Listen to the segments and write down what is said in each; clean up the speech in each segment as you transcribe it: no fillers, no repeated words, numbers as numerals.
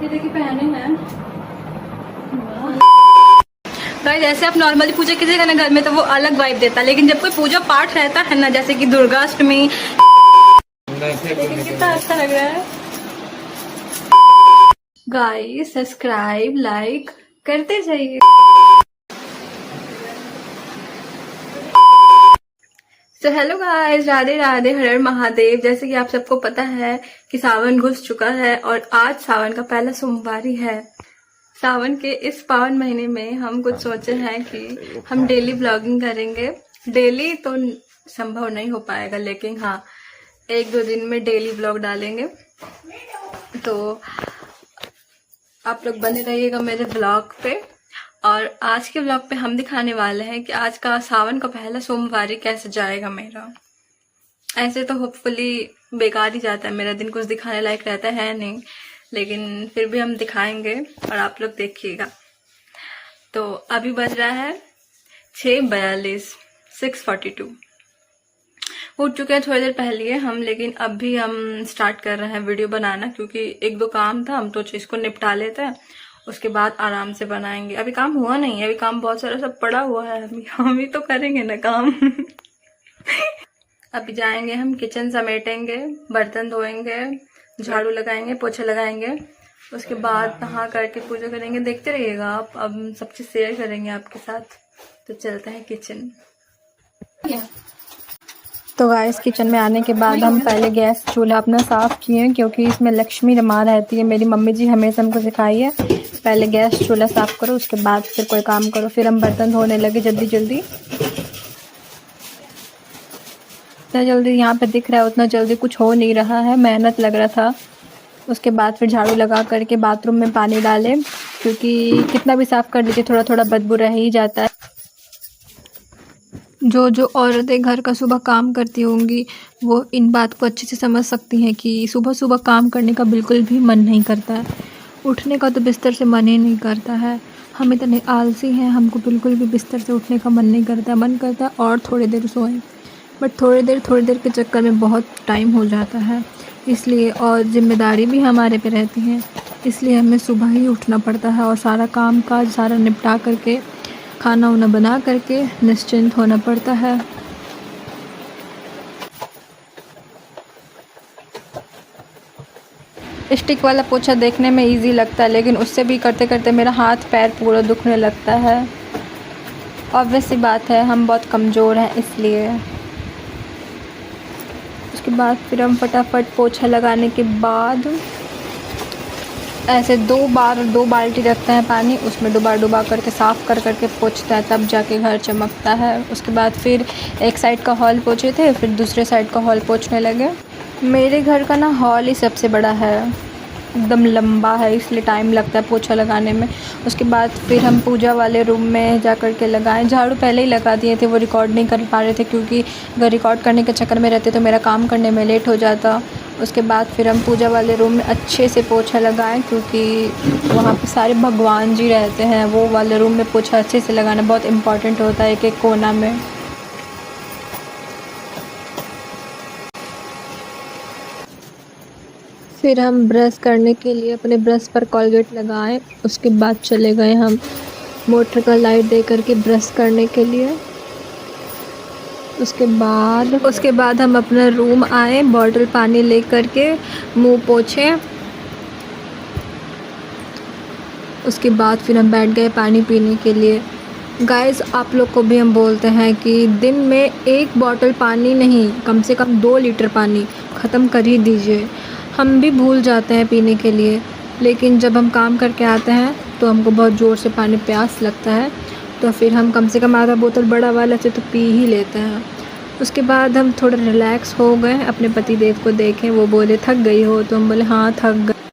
ये देखिए पहने हैं। गाइस ऐसे आप नॉर्मली पूजा कीजिएगा ना घर में तो वो अलग वाइब देता है, लेकिन जब कोई पूजा पाठ रहता है ना, जैसे कि दुर्गाष्टमी, कितना अच्छा लग रहा है। गाइस सब्सक्राइब लाइक करते जाइए। तो हेलो गाइस, राधे राधे, हर हर महादेव। जैसे कि आप सबको पता है कि सावन घुस चुका है और आज सावन का पहला सोमवारी है। सावन के इस पावन महीने में हम कुछ सोचे हैं कि हम डेली ब्लॉगिंग करेंगे। डेली तो संभव नहीं हो पाएगा, लेकिन हाँ 1-2 दिन में डेली ब्लॉग डालेंगे। तो आप लोग बने रहिएगा मेरे ब्लॉग पे। और आज के ब्लॉग पे हम दिखाने वाले हैं कि आज का सावन का पहला सोमवारी कैसे जाएगा मेरा। ऐसे तो होपफुली बेकार ही जाता है मेरा दिन, कुछ दिखाने लायक रहता है नहीं, लेकिन फिर भी हम दिखाएंगे और आप लोग देखिएगा। तो अभी बज रहा है 6:42, 6:42। उठ चुके हैं थोड़ी देर पहले हम, लेकिन अभी हम स्टार्ट कर रहे हैं वीडियो बनाना, क्योंकि 1-2 काम था, हम तो इसको निपटा लेते हैं, उसके बाद आराम से बनाएंगे। अभी काम हुआ नहीं है, अभी काम बहुत सारा सब पड़ा हुआ है, हम ही तो करेंगे ना काम। अभी जाएंगे हम किचन समेटेंगे, बर्तन धोएंगे, झाड़ू लगाएंगे, पोछा लगाएंगे, उसके बाद नहा करके पूजा करेंगे। देखते रहिएगा आप, अब सब चीज शेयर करेंगे आपके साथ। तो चलते हैं किचन। तो गाइस किचन में आने के बाद हम पहले गैस चूल्हा अपना साफ किए, क्योंकि इसमें लक्ष्मी रमा रहती है। मेरी मम्मी जी हमेशा हमको सिखाई है पहले गैस चूल्हा साफ करो, उसके बाद फिर कोई काम करो। फिर हम बर्तन धोने लगे जल्दी जल्दी। इतना जल्दी यहाँ पे दिख रहा है, उतना जल्दी कुछ हो नहीं रहा है, मेहनत लग रहा था। उसके बाद फिर झाड़ू लगा करके बाथरूम में पानी डाले, क्योंकि कितना भी साफ कर लीजिए थोड़ा थोड़ा बदबू रह ही जाता है। जो औरतें घर का सुबह काम करती होंगी वो इन बात को अच्छे से समझ सकती हैं कि सुबह सुबह काम करने का बिल्कुल भी मन नहीं करता है। उठने का तो बिस्तर से मन ही नहीं करता है। हम इतने आलसी हैं, हमको बिल्कुल भी बिस्तर से उठने का मन नहीं करता। मन करता है और थोड़ी देर सोएं, बट थोड़ी देर के चक्कर में बहुत टाइम हो जाता है। इसलिए और जिम्मेदारी भी हमारे पे रहती है, इसलिए हमें सुबह ही उठना पड़ता है और सारा काम काज सारा निपटा करके खाना वाना बना करके निश्चिंत होना पड़ता है। स्टिक वाला पोछा देखने में इजी लगता है, लेकिन उससे भी करते करते मेरा हाथ पैर पूरा दुखने लगता है। ऑब्वियस सी बात है, हम बहुत कमज़ोर हैं इसलिए। उसके बाद फिर हम फटाफट पोछा लगाने के बाद ऐसे 2 बाल्टी रखते हैं पानी, उसमें डुबा करके साफ़ कर करके पोंछता है, तब जाके घर चमकता है। उसके बाद फिर एक साइड का हॉल पोंछे थे, फिर दूसरे साइड का हॉल पोंछने लगे। मेरे घर का ना हॉल ही सबसे बड़ा है, एकदम लंबा है, इसलिए टाइम लगता है पोछा लगाने में। उसके बाद फिर हम पूजा वाले रूम में जा कर के लगाएं। झाड़ू पहले ही लगा दिए थे, वो रिकॉर्ड नहीं कर पा रहे थे, क्योंकि अगर रिकॉर्ड करने के चक्कर में रहते तो मेरा काम करने में लेट हो जाता। उसके बाद फिर हम पूजा वाले रूम में अच्छे से पोछा लगाएं, क्योंकि वहाँ पे सारे भगवान जी रहते हैं। वो वाले रूम में पोछा अच्छे से लगाना बहुत इम्पॉर्टेंट होता है, एक एक कोना में। फिर हम ब्रश करने के लिए अपने ब्रश पर कोलगेट लगाएं। उसके बाद चले गए हम मोटर का लाइट दे करके ब्रश करने के लिए। उसके बाद हम अपना रूम आए, बॉटल पानी ले करके मुंह पोंछे। उसके बाद फिर हम बैठ गए पानी पीने के लिए। गाइस आप लोग को भी हम बोलते हैं कि दिन में 1 बॉटल पानी नहीं, कम से कम 2 लीटर पानी ख़त्म कर ही दीजिए। हम भी भूल जाते हैं पीने के लिए, लेकिन जब हम काम करके आते हैं तो हमको बहुत ज़ोर से पानी प्यास लगता है, तो फिर हम कम से कम आधा बोतल बड़ा वाला से तो पी ही लेते हैं। उसके बाद हम थोड़ा रिलैक्स हो गए, अपने पति देव को देखें, वो बोले थक गई हो, तो हम बोले हाँ थक गए।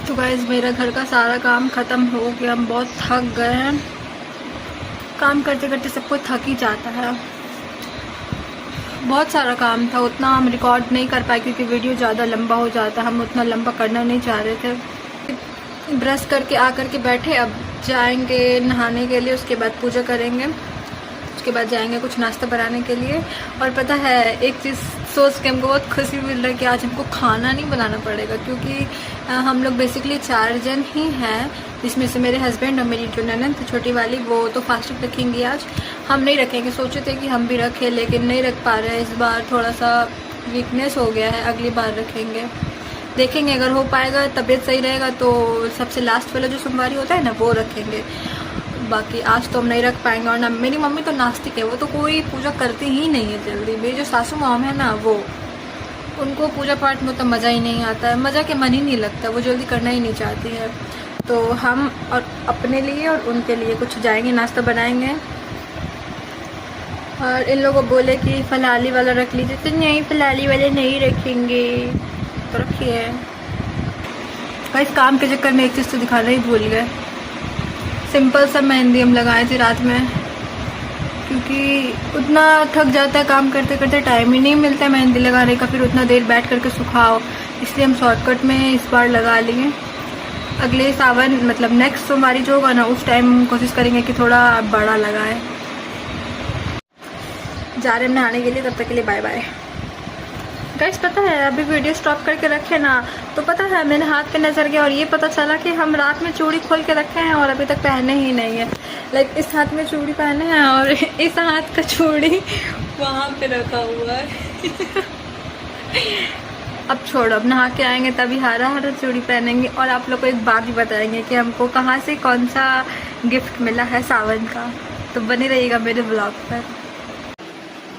तो गाइस मेरा घर का सारा काम ख़त्म हो गया, हम बहुत थक गए हैं। काम करते करते सबको थक ही जाता है, बहुत सारा काम था, उतना हम रिकॉर्ड नहीं कर पाए क्योंकि वीडियो ज़्यादा लंबा हो जाता, हम उतना लंबा करना नहीं चाह रहे थे। ब्रश करके आकर के बैठे, अब जाएंगे नहाने के लिए, उसके बाद पूजा करेंगे, उसके बाद जाएंगे कुछ नाश्ता बनाने के लिए। और पता है एक चीज़ सोच के हमको बहुत खुशी मिल रहा है कि आज हमको खाना नहीं बनाना पड़ेगा, क्योंकि हम लोग बेसिकली 4 जन ही हैं, जिसमें से मेरे हस्बैंड और मेरी जो ननद छोटी वाली वो तो फास्टिंग रखेंगी। आज हम नहीं रखेंगे, सोचे थे कि हम भी रखें लेकिन नहीं रख पा रहे हैं। इस बार थोड़ा सा वीकनेस हो गया है, अगली बार रखेंगे, देखेंगे अगर हो पाएगा, तबीयत सही रहेगा तो सबसे लास्ट वाला जो सोमवारी होता है ना वो रखेंगे। बाकी आज तो हम नहीं रख पाएंगे। और ना मेरी मम्मी तो नास्तिक है, वो तो कोई पूजा करती ही नहीं है जल्दी। मेरी जो सासू मॉम है ना, वो उनको पूजा पाठ में तो मज़ा ही नहीं आता है, मज़ा के मन ही नहीं लगता, वो जल्दी करना ही नहीं चाहती है। तो हम और अपने लिए और उनके लिए कुछ जाएंगे, नाश्ता बनाएंगे। और इन लोगों को बोले कि फलाली वाला रख लीजिए, तो नहीं फलाली वाले नहीं रखेंगे, तो रखिए। इस काम के चक्कर में एक चीज़ तो दिखाना ही भूल गए, सिंपल सा मेहंदी हम लगाए थे रात में, क्योंकि उतना थक जाता है काम करते करते, टाइम ही नहीं मिलता है मेहंदी लगाने का, फिर उतना देर बैठ करके सुखाओ, इसलिए हम शॉर्टकट में इस बार लगा लिए। अगले सावन मतलब नेक्स्ट सोमवारी जो होगा ना, उस टाइम कोशिश करेंगे कि थोड़ा बड़ा लगाए। जा रहे हैं नहाने के लिए, तब तक के लिए बाय बाय। गाइस पता है अभी वीडियो स्टॉप करके रखे ना, तो पता है मैंने हाथ पे नजर गया और ये पता चला कि हम रात में चूड़ी खोल के रखे हैं और अभी तक पहने ही नहीं है। लाइक इस हाथ में चूड़ी पहने हैं और इस हाथ का चूड़ी वहाँ पे रखा हुआ है। अब छोड़ो, अब नहा के आएंगे तभी हरा हरा चूड़ी पहनेंगे। और आप लोग को एक बात भी बताएंगे कि हमको कहाँ से कौन सा गिफ्ट मिला है सावन का, तो बने रहिएगा मेरे ब्लॉग पर।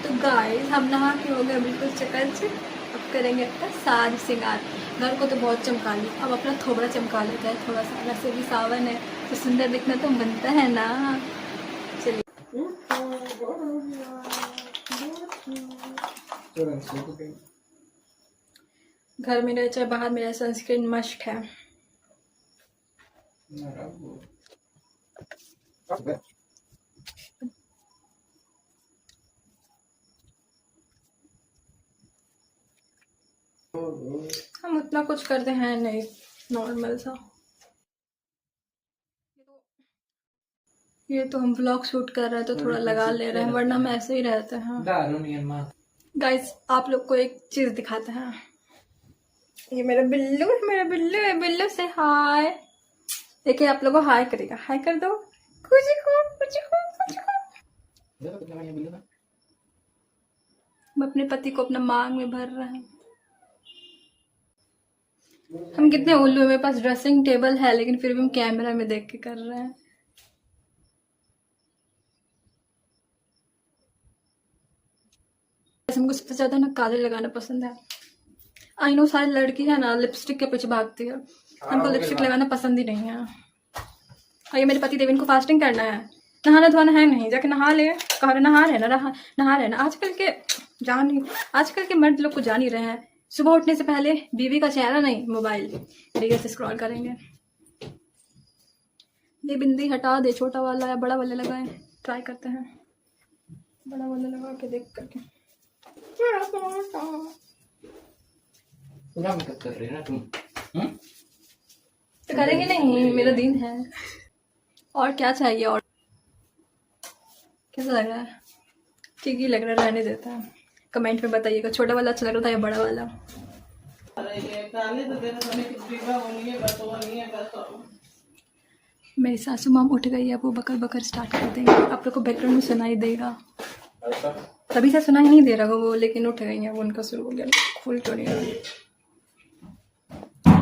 तो गाइस हम नहा के हो गए बिल्कुल चकाचक, अब करेंगे अपना साज श्रृंगार। घर को तो बहुत चमका लिया, अब अपना थोबड़ा चमका लेता है थोड़ा सा, वैसे भी सावन है तो सुंदर दिखना तो बनता है ना। चलिए घर में रहे चाहे बाहर में रहे, सनस्क्रीन मस्ट है। हम उतना कुछ करते हैं नहीं, नॉर्मल सा। ये तो हम व्लॉग शूट कर रहे हैं तो थोड़ा लगा ले रहे हैं, वरना हम ऐसे ही रहते हैं। गाइस आप लोग को एक चीज दिखाते हैं, ये मेरा बिल्लू है, मेरा बिल्लू है, बिल्लू से हाय। देखिए आप लोगों को हाय करेगा, हाय कर दो। कुछ हम अपने पति को अपना मांग में भर रहे हैं। हम कितने उल्लू, मेरे पास ड्रेसिंग टेबल है लेकिन फिर भी हम कैमरा में देख के कर रहे हैं। हमको सबसे ज्यादा ना काजल लगाना पसंद है। आई नो सारी लड़की है ना लिपस्टिक के पीछे भागती है, हमको लिपस्टिक लगाना पसंद ही नहीं है। और ये मेरे पति देव, इनको फास्टिंग करना है, नहाना धोना है नहीं, जाके नहा ले, कह रहे नहा रहे ना, नहा रहे ना। आजकल के मर्द लोग को जान ही रहे हैं, सुबह उठने से पहले बीवी का चेहरा नहीं, मोबाइल रील से स्क्रॉल करेंगे। ये बिंदी हटा दे, छोटा वाला या बड़ा वाला लगाए, ट्राई करते हैं बड़ा वाला लगा के देख करके। पूरा मेकअप कर रही है ना तुम? तो करेंगे नहीं, मेरा दिन है। और क्या चाहिए? और कैसा लग रहा है? ठीक ही लग रहा है, रहने देता है। कमेंट में बताइएगा छोटा वाला अच्छा लग रहा था या बड़ा वाला। मेरी सासू माम उठ गई है, वो बकर बकर स्टार्ट कर देंगे, आप लोग को बैकग्राउंड में सुनाई देगा। तभी से सुनाई नहीं दे रहा वो, लेकिन उठ गई है, वो उनका शुरू हो गया, खुल क्यों नहीं रहा।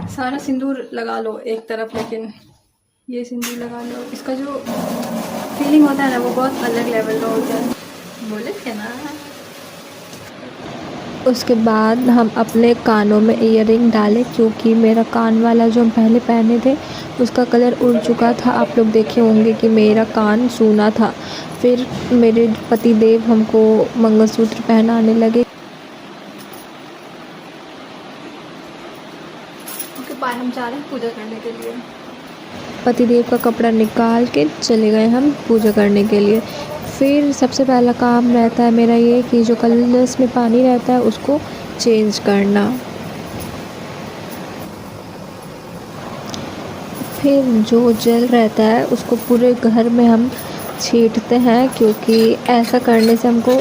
सारा सिंदूर लगा लो एक तरफ, लेकिन ये सिंदूर लगा लो, इसका जो फीलिंग होता है ना वो बहुत अलग लेवल का होता है, बोले थे ना। उसके बाद हम अपने कानों में ईयरिंग डाले, क्योंकि मेरा कान वाला जो हम पहले पहने थे उसका कलर उड़ चुका था। आप लोग देखे होंगे कि मेरा कान सूना था। फिर मेरे पति देव हमको मंगलसूत्र पहनाने लगे। उसके बाद हम जा रहे हैं पूजा करने के लिए। पतिदेव का कपड़ा निकाल के चले गए हम पूजा करने के लिए। फिर सबसे पहला काम रहता है मेरा ये कि जो कलश में पानी रहता है उसको चेंज करना। फिर जो जल रहता है उसको पूरे घर में हम छींटते हैं, क्योंकि ऐसा करने से हमको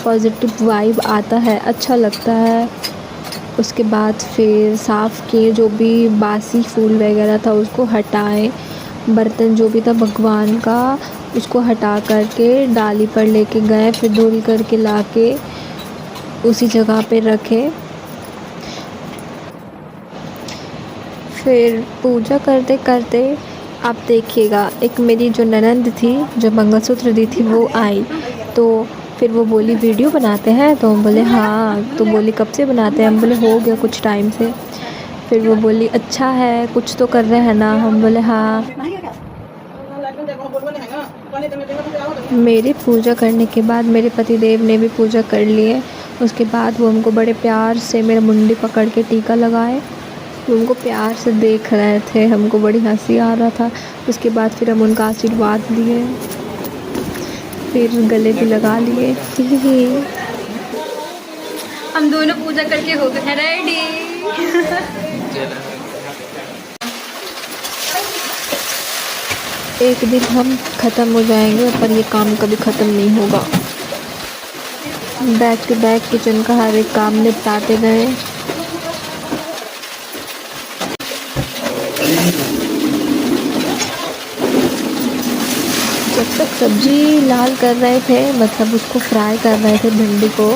पॉजिटिव वाइब आता है, अच्छा लगता है। उसके बाद फिर साफ़ किए जो भी बासी फूल वगैरह था उसको हटाए, बर्तन जो भी था भगवान का उसको हटा करके डाली पर लेके गए, फिर धुल करके लाके उसी जगह पे रखे। फिर पूजा करते करते आप देखिएगा, एक मेरी जो ननंद थी जो मंगलसूत्र दी थी वो आई, तो फिर वो बोली वीडियो बनाते हैं, तो हम बोले हाँ। तो बोली कब से बनाते हैं, हम बोले हो गया कुछ टाइम से। फिर वो बोली अच्छा है, कुछ तो कर रहे हैं ना, हम बोले हाँ। मेरी पूजा करने के बाद मेरे पतिदेव ने भी पूजा कर लिए। उसके बाद वो हमको बड़े प्यार से मेरा मुंडी पकड़ के टीका लगाए, वो उनको प्यार से देख रहे थे, हमको बड़ी हंसी आ रहा था। उसके बाद फिर हम उनका आशीर्वाद लिए, फिर गले भी लगा लिए। हम दोनों पूजा करके हो गए हैं रेडी। एक दिन हम ख़त्म हो जाएंगे, पर ये काम कभी ख़त्म नहीं होगा। बैक टू बैक किचन का हर एक काम निपटाते गए। जब तक सब्जी लाल कर रहे थे, मतलब उसको फ्राई कर रहे थे भिंडी को,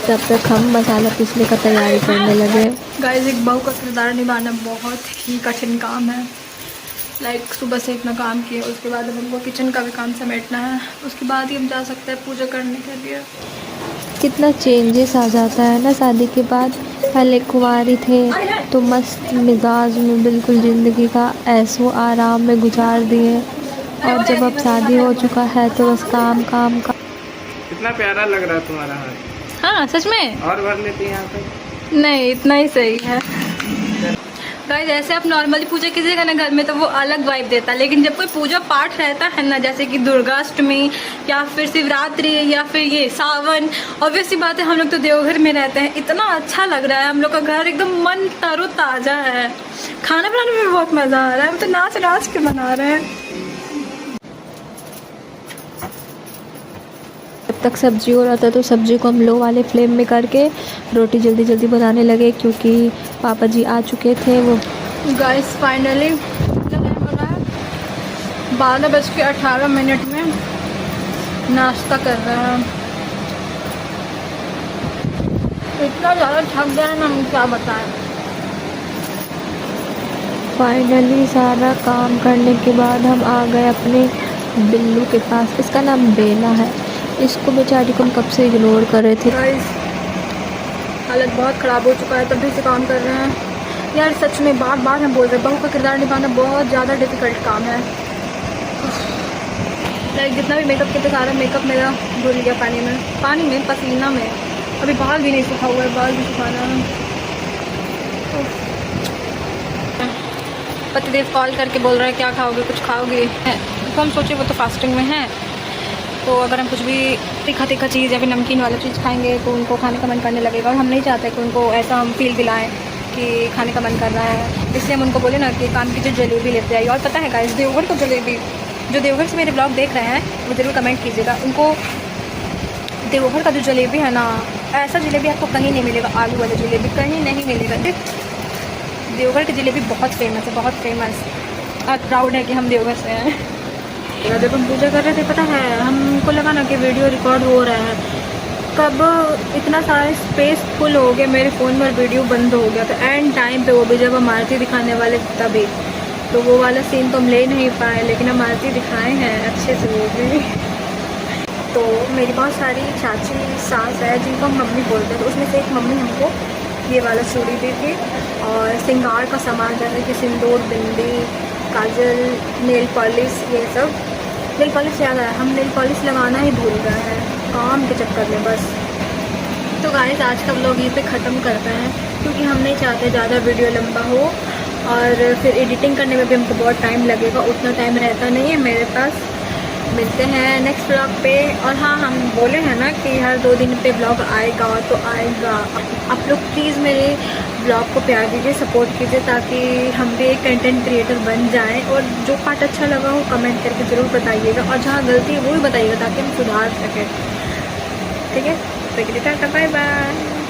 तब तक हम मसाला पीसने का तैयारी करने लगे। गाइस, एक बहू का किरदार निभाना बहुत ही कठिन काम है। सुबह से इतना काम किए, उसके बाद अब हमको किचन का भी काम समेटना है, उसके बाद ही हम जा सकते हैं पूजा करने के लिए। कितना चेंजेस आ जाता है ना शादी के बाद। पहले कुंवारी थे तो मस्त मिजाज में बिल्कुल ज़िंदगी का ऐसो आराम में गुजार दिए, और जब अब शादी हो चुका है तो बस काम काम का। कितना प्यारा लग रहा है तुम्हारा हाथ। हाँ सच में। और भर लेती हैं यहाँ पे। नहीं, इतना ही सही है। गाइस, ऐसे आप नॉर्मली पूजा कीजिएगा ना घर में तो वो अलग वाइब देता है, लेकिन जब कोई पूजा पाठ रहता है ना, जैसे कि दुर्गाष्टमी या फिर शिवरात्रि या फिर ये सावन, ऑब्वियसली बात है हम लोग तो देवघर में रहते हैं, इतना अच्छा लग रहा है, हम लोग का घर एकदम मन तरोताजा है। खाना बनाने में भी बहुत मज़ा आ रहा है, हम तो नाच नाच के बना रहे हैं। जब तक सब्जी हो रहा था तो सब्जी को हम लो वाले फ्लेम में करके रोटी जल्दी जल्दी बनाने लगे, क्योंकि पापा जी आ चुके थे। वो गाइस फाइनली 12:18 में नाश्ता कर रहे हैं। इतना ज़्यादा थक गया है ना, हम क्या बताएं। फाइनली सारा काम करने के बाद हम आ गए अपने बिल्लू के पास। इसका नाम बेला है। इसको बेचारी को हम कब से इग्नोर कर रहे थे। गाइस, हालत बहुत ख़राब हो चुका है, तभी से काम कर रहे हैं यार। सच में बार बार हम बोल रहे हैं, बहू का किरदार निभाना बहुत ज़्यादा डिफ़िकल्ट काम है। जितना भी मेकअप किया था सारा मेकअप मेरा धुल गया पानी में पसीना में। अभी बाल भी नहीं सूखा हुआ है, बाल भी सुखाना है। पतिदेव कॉल करके बोल रहा है क्या खाओगे, कुछ खाओगे? तो हम सोचे वो तो फास्टिंग में है, तो अगर हम कुछ भी तीखा चीज़ या फिर नमकीन वाला चीज़ खाएंगे तो उनको खाने का मन करने लगेगा, और हम नहीं चाहते कि उनको ऐसा हम फील दिलाएं कि खाने का मन कर रहा है। इसलिए हम उनको बोले ना कि काम की जो जलेबी लेते आइए। और पता है गाइस, देवघर को जलेबी, जो देवघर से मेरे ब्लॉग देख रहे हैं वो ज़रूर कमेंट कीजिएगा। उनको देवघर का जो जलेबी है ना, ऐसा जलेबी आपको कहीं नहीं मिलेगा। आलू वाला जलेबी कहीं नहीं मिलेगा। देवघर की जलेबी बहुत फेमस है, बहुत फेमस, और प्राउड है कि हम देवघर से हैं। जब हम पूजा कर रहे थे, पता है हमको लगा ना कि वीडियो रिकॉर्ड हो रहा है, कब इतना सारा स्पेस फुल हो गया मेरे फ़ोन में और वीडियो बंद हो गया। तो एंड टाइम पे वो भी जब हम आरती दिखाने वाले तभी, तो वो वाला सीन तो हम ले नहीं पाए, लेकिन हम आरती दिखाए हैं अच्छे से वो भी। तो मेरी बहुत सारी चाची सास है जिनको हम मम्मी बोलते हैं, तो उसमें से एक मम्मी हमको ये वाला चूड़ी दी थी, और श्रृंगार का सामान जैसे कि सिंदूर, बिंदी, काजल, नेल पॉलिश, ये सब। नेल पॉलिश याद आया, हम नेल पॉलिश लगाना ही भूल गए हैं काम के चक्कर में बस। तो गाइस, आज का व्लॉग यहीं पे ख़त्म करते हैं, क्योंकि हम नहीं चाहते ज़्यादा वीडियो लंबा हो, और फिर एडिटिंग करने में भी हमको बहुत टाइम लगेगा, उतना टाइम रहता नहीं है मेरे पास। मिलते हैं नेक्स्ट व्लॉग पे। और हाँ, हम बोले हैं ना कि हर 2 दिन पे व्लॉग आएगा, तो आएगा। आप लोग प्लीज़ मेरे ब्लॉग को प्यार दीजिए, सपोर्ट कीजिए ताकि हम भी एक कंटेंट क्रिएटर बन जाएं। और जो पार्ट अच्छा लगा हो कमेंट करके ज़रूर बताइएगा, और जहाँ गलती है वो भी बताइएगा ताकि हम सुधार सकें। ठीक है, तो टाटा बाय बाय।